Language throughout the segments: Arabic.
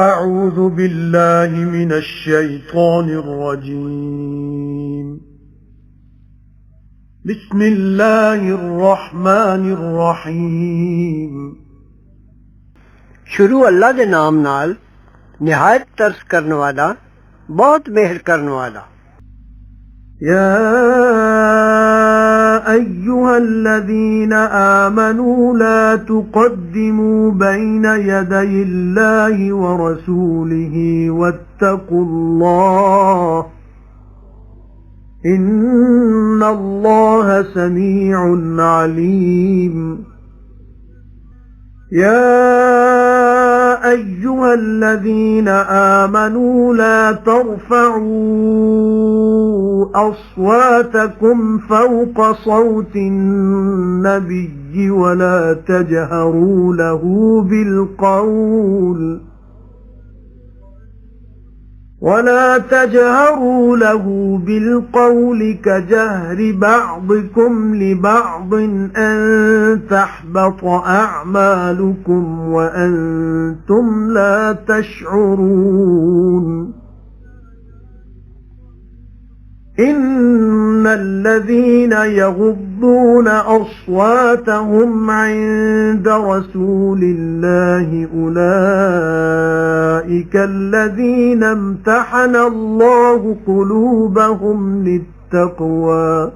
أعوذ بالله من الشيطان الرجيم. بسم الله الرحمن الرحيم. شروع اللہ دے نام نال نہایت ترس کرن والا بہت مہر کرن والا. يا أيها الذين آمنوا لا تقدموا بين يدي الله ورسوله واتقوا الله إن الله سميع عليم. يا أيها الذين آمنوا لا ترفعوا أصواتكم فوق صوت النبي ولا تجهروا له بالقول كجهر بعضكم لبعض أن تحبط أعمالكم وأنتم لا تشعرون. إن الذين يغضون أصواتهم عند رسول الله أولئك الذين امتحن الله قلوبهم للتقوى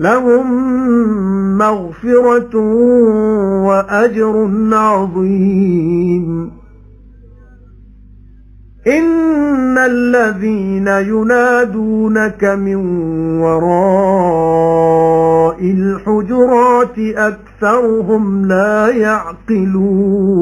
لهم مغفرة وأجر عظيم. إن الذين ينادونك من وراء الحجرات أكثرهم لا يعقلون.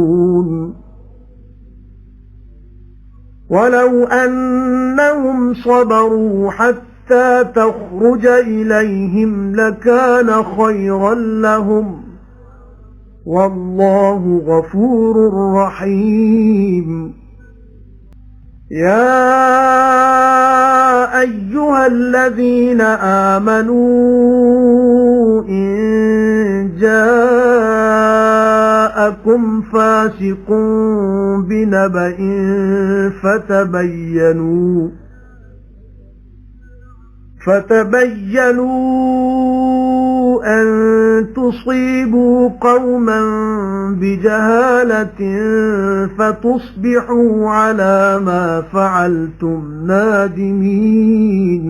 ولو أنهم صبروا حتى تخرج إليهم لكان خيرا لهم والله غفور رحيم. يا أيها الذين آمنوا إن جاءكم فاسق بنبأ فتبينوا أن تصيبوا قوما بجهالة فتصبحوا على ما فعلتم نادمين.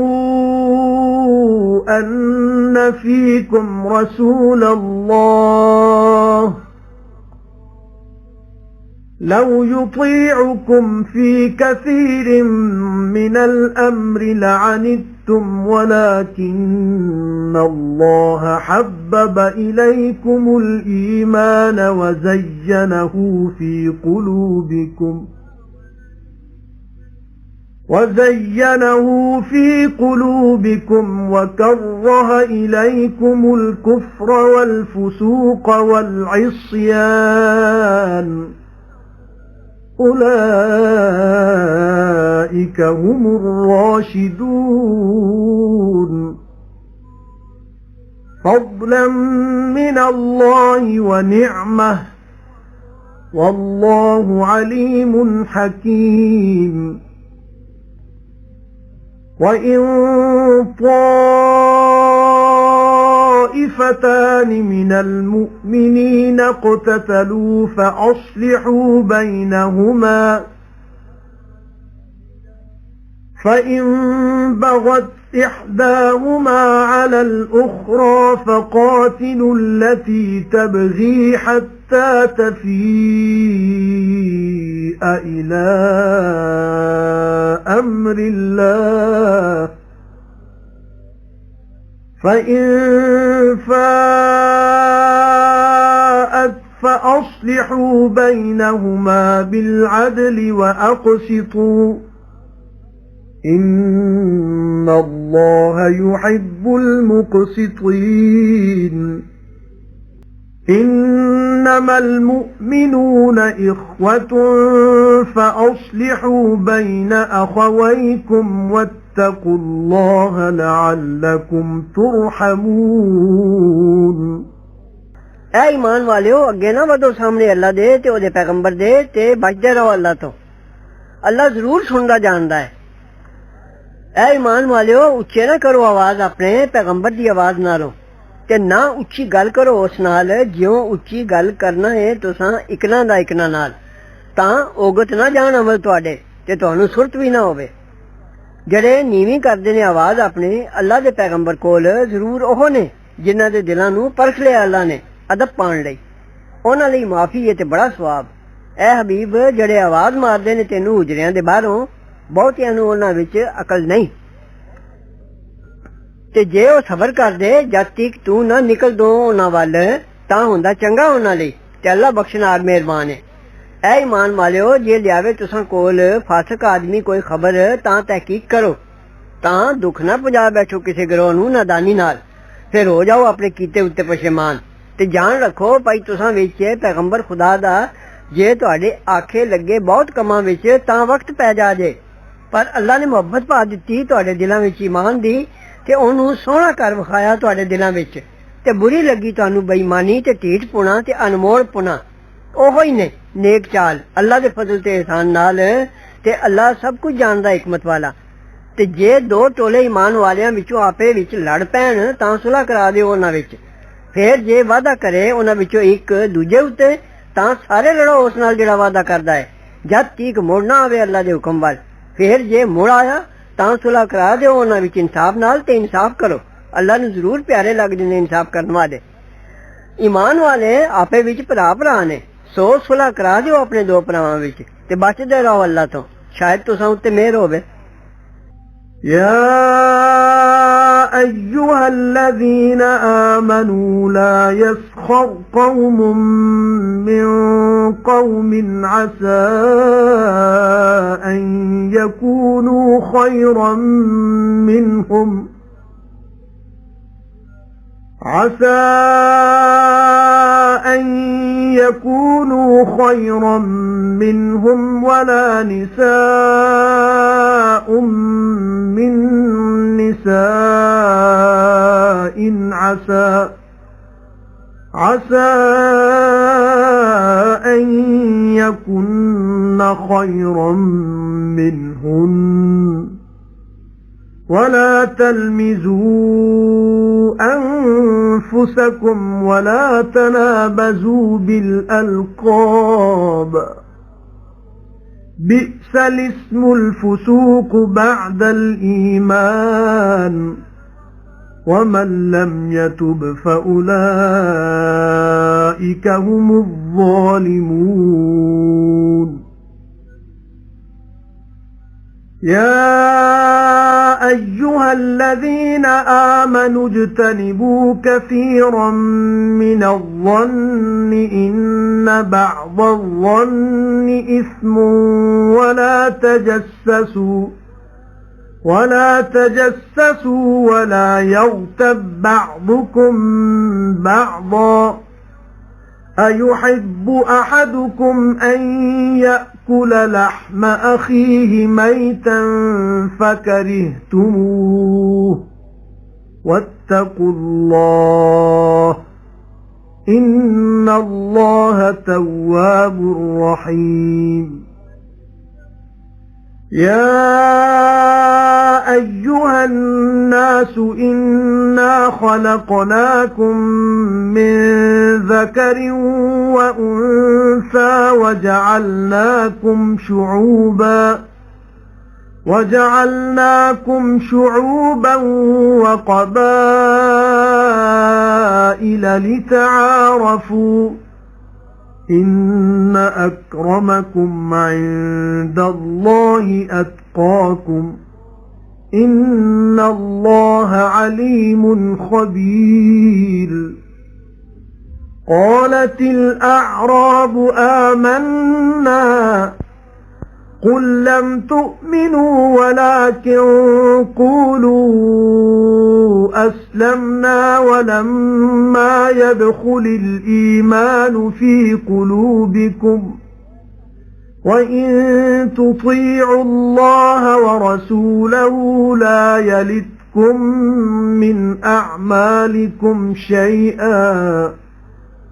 واعلموا أن فيكم رسول الله لو يطيعكم في كثير من الأمر لعنتم ولكن الله حبب إليكم الإيمان وزينه في قلوبكم وكره إليكم الكفر والفسوق والعصيان أولئك هم الراشدون فضلا من الله ونعمة والله عليم حكيم. وإن طائفتان من المؤمنين اقتتلوا فأصلحوا بينهما فإن بغت إحداهما على الأخرى فقاتلوا التي تبغي حتى تفيء إلى أمر الله فإن فاءت فأصلحوا بينهما بالعدل وأقسطوا إن الله يحب المقسطين. إنما المؤمنون إخوة فأصلحوا بين أخويكم واتقوا الله لعلكم ترحمون. اے ایمان वालियो अगे ना वधो सामने अल्लाह दे ते ओदे पैगंबर दे ते बचदे रहो अल्लाह तो। अल्लाह जरूर सुनदा जानदा है। ऐ ईमान वालियो उच्चे ना करो आवाज अपने पैगंबर दी आवाज नालों ते ना उच्ची गल करो उस नाल जियों उच्ची गल करना है तुसां इकना दा इकना नाल तां ओगत ना जान अमल तुहाडे ते तुहानू सुरत भी ना होवे। जेड़े नीवी करदे ने आवाज अपने अल्लाह दे पैगंबर कोल जरूर ओह ने जिन्हां दे दिलां नू परख लिया अल्लाह ने अदब पाण लई। उन्हां लई माफी है ते बड़ा सवाब। ऐ हबीब जेड़े आवाज मारदे ने तैनू हुजरियां दे बाहरों बहुतियां नू उन्हां विच अकल नहीं ते जे ओ सबर करदे जद तक तू ना निकल दो उन्हां वल तां हुंदा चंगा उन्हां लई ते अल्लाह बख्शनार मेहरबान है। ऐ ईमान वालियो जे लियावे तुसां कोल फासिक आदमी कोई खबर तां तहकीक करो तां दुख ना पुजा बैठो किसी गिरोह नू नादानी नाल फिर हो जाओ अपने कीते उत्ते पशेमान ते जान रखो भाई तुसां विच पैगंबर खुदा दा जे तुहाडे आखे लगे बहुत कमां विच तां वक्त पै जा जे पर अल्लाह ने मुहब्बत पा दित्ती तुहाडे दिलां विच ईमान दी ते ओनू सोहना कर विखाया तुहाडे दिलां विच ते बुरी लगी तुहानू बेईमानी ते ढीठ पुना ते अनमोल पुना। ओहो ही ने नेक चाल अल्लाह दे फजल ते एहसान नाल ते अल्लाह सब कुछ जानदा हिकमत वाला। ते जे दो टोले ईमान वालियां विचों आपे विच लड़ पैण तां सुलह करा दिओ उन्हां विच। फिर जे वादा करे उन्हां विचों एक दूजे उत्ते तां सारे लड़ो उस नाल जेड़ा वादा करदा है जद तक मुड़ ना आवे अल्लाह दे हुक्म वल। फिर जे मुड़ आया तां सुलह करा दिओ उन्हां विच इंसाफ नाल ते इंसाफ करो अल्लाह नू जरूर प्यारे लगदे ने इंसाफ करन वाले। ईमान वाले आपे विच भरा भरा ने सो सुलह करा दिओ अपने दो भरावां विच ते बचदे रहो अल्लाह तो शायद तुसां उत्ते मेहर होवे। يا أيها الذين آمنوا لا يسخر قوم من قوم عسى أن يكونوا خيرا منهم ولا نساء من نساء عسى أن يكن خيرا منهن ولا تلمزوا أنفسكم ولا تنابزوا بالألقاب بئس الاسم الفسوق بعد الإيمان ومن لم يتب فأولئك هم الظالمون. يا أيها الذين آمنوا اجتنبوا كثيرا من الظن إن بعض الظن إثم ولا تجسسوا ولا يغتب بعضكم بعضا أيحب أحدكم أن يأكل لحم أخيه ميتا فكرهتموه واتقوا الله إن الله تواب رحيم. يا أيها الناس إنا خلقناكم من ذكر وأنثى وجعلناكم شعوبا وقبائل لتعارفوا إن أكرمكم عند الله أتقاكم إن الله عليم خبير. قالت الأعراب آمنا قل لم تؤمنوا ولكن قولوا أسلمنا ولما يدخل الإيمان في قلوبكم وإن تطيعوا الله ورسوله لا يلتكم من أعمالكم شيئا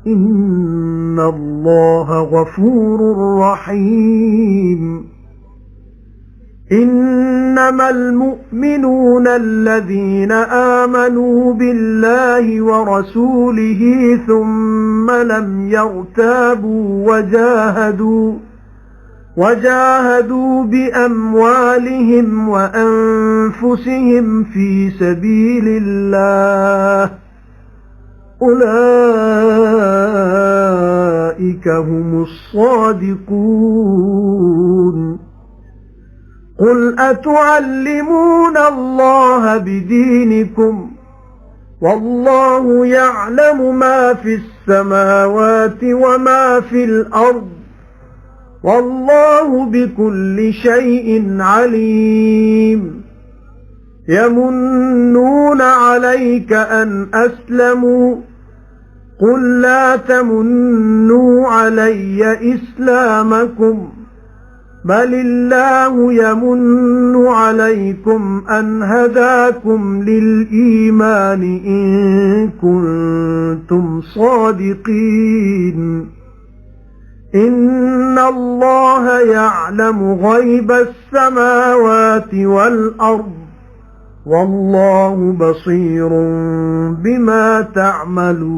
إن الله غفور رحيم إنما المؤمنون الذين آمنوا بالله ورسوله ثم لم يرتابوا وجاهدوا بأموالهم وأنفسهم في سبيل الله أولئك هم الصادقون قل أتعلمون الله بدينكم والله يعلم ما في السماوات وما في الأرض والله بكل شيء عليم يمنون عليك أن أسلموا قل لا تمنوا علي إسلامكم بل الله يمن عليكم أن هداكم للإيمان إن كنتم صادقين إن الله يعلم غيب السماوات والأرض والله بصير بما تعملون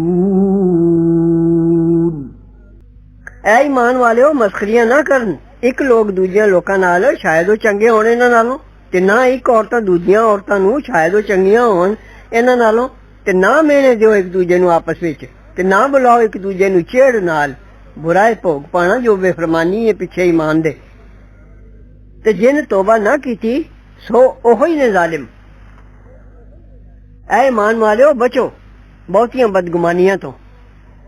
اے ایمان والےو مسخریاں نہ کرن ایک لوگ دوجیاں لوکاں نال شاید وہ چنگے ہون انہاں نالوں تے نہ ایک عورتاں دوجیاں عورتاں نو شاید وہ چنگیاں ہون انہاں نالوں تے نہ مینے دیو ایک دوجے نو آپس وچ تے نہ بلاؤ ایک دوجے نو چھیڑ نال برائے بھوگ پانا جو بے فرمانی ہے پیچھے ایمان دے تے جن توبہ نہ کیتی سو اوہی نے ظالم اے ایمان والےو بچو بہتیاں بدگمانیاں تو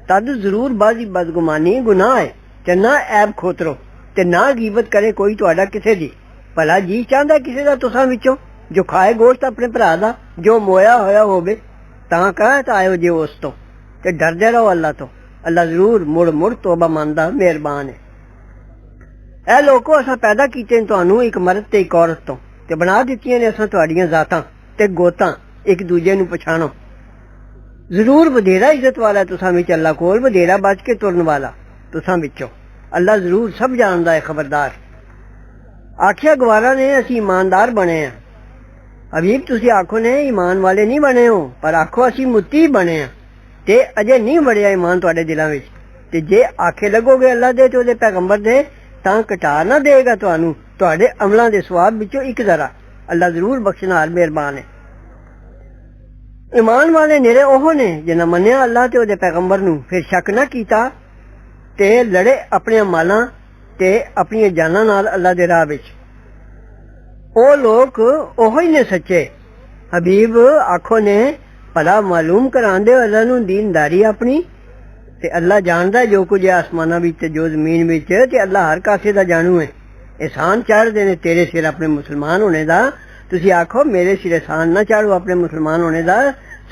تد ضرور بازی بدگمانی گناہ ہے تے نہ عیب کھوترو تے نہ غیبت کرے کوئی تہاڈا کسے دی بھلا جی چاہندا کسے دا تساں وچوں جو کھائے گوشت اپنے بھرا دا جو مویا ہویا ہووے تاں کہت آئے جے اس تو تے ڈردے رہو اللہ تو اللہ ضرور مڑ توبہ ماندا مہربان ہے اے لوکو اساں پیدا کیتے ہیں تانوں ایک مرد تے ایک عورت تو تے بنا دتیاں نے اساں تہاڈیاں ذاتاں تے گوتاں ایک دوجے نو پچھانو ضرور بدھیرا عزت والا تساں وچ اللہ کول بدھیرا بچ کے ترن والا تساں وچوں اللہ ضرور سب جاندا ہے خبردار آکھیا گوارا نے اسی ایماندار بنے ہیں حبیب تسی آکھو نے ایمان والے نہیں بنے ہو پر آکھو اسی متی بنے ہیں تے اجے نہیں بڑھیا ایمان تہاڈے دلاں وچ تے جے آکھے لگو گے اللہ دے تے اودے پیغمبر دے تاں کٹا نہ دے گا تانوں تہاڈے عملاں دے ثواب وچوں ایک ذرا اللہ ضرور بخشنہار مہربان ہے ایمان والے نیرے اوہ نے جنہاں منیا اللہ تے اودے پیغمبر نو پھر شک نہ کیتا تے لڑے اپنے مالاں تے اپنی جاناں نال اللہ دے راہ وچ او لوگ اوہی نے سچے حبیب آکھو نے بھلا معلوم کراندے اللہ نو دینداری اپنی تے اللہ جاندا جو کچھ آسماناں وچ تے جو زمین وچ تے اللہ ہر کاسے دا جانو ہے احسان چڑھ دے نے تیرے سر اپنے مسلمان ہونے دا تسی آکھو میرے سر احسان نہ چاڑو اپنے مسلمان ہونے دا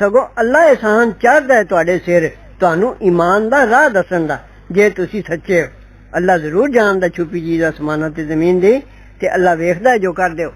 سگو اللہ احسان چڑھدا ہے تہاڈے سر تانوں ایمان دا راہ دسن دا جے تسی سچے ہو اللہ ضرور جاندا چھپی چیز آسماناں تے زمین دی تے اللہ ویکھدا ہے جو کر دیو